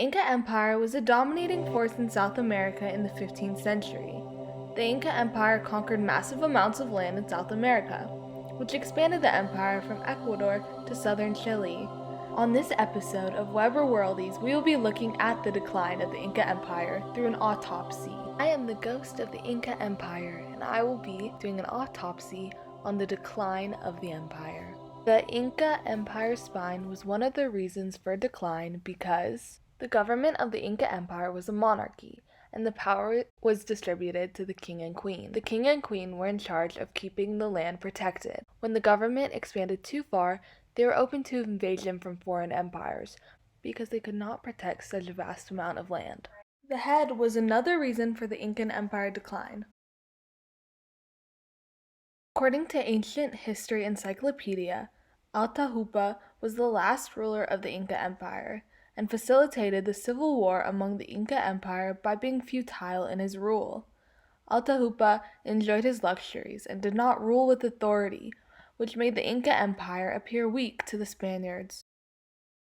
The Inca Empire was a dominating force in South America in the 15th century. The Inca Empire conquered massive amounts of land in South America, which expanded the empire from Ecuador to southern Chile. On this episode of Weber Worldies, we will be looking at the decline of the Inca Empire through an autopsy. I am the ghost of the Inca Empire, and I will be doing an autopsy on the decline of the empire. The Inca Empire spine was one of the reasons for decline because the government of the Inca Empire was a monarchy, and the power was distributed to the king and queen. The king and queen were in charge of keeping the land protected. When the government expanded too far, they were open to invasion from foreign empires because they could not protect such a vast amount of land. The head was another reason for the Incan Empire decline. According to Ancient History Encyclopedia, Atahualpa was the last ruler of the Inca Empire and facilitated the civil war among the Inca Empire by being futile in his rule. Atahualpa enjoyed his luxuries and did not rule with authority, which made the Inca Empire appear weak to the Spaniards.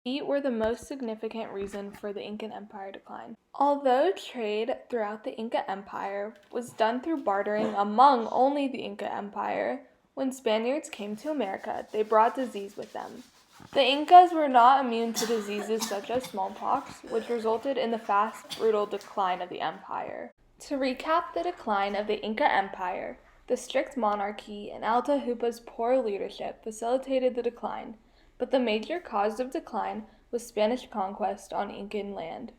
These were the most significant reason for the Incan Empire decline. Although trade throughout the Inca Empire was done through bartering among only the Inca Empire, when Spaniards came to America, they brought disease with them. The Incas were not immune to diseases such as smallpox, which resulted in the fast, brutal decline of the empire. To recap the decline of the Inca Empire, the strict monarchy and Atahualpa's poor leadership facilitated the decline, but the major cause of decline was Spanish conquest on Incan land,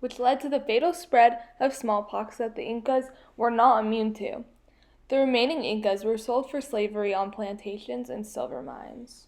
which led to the fatal spread of smallpox that the Incas were not immune to. The remaining Incas were sold for slavery on plantations and silver mines.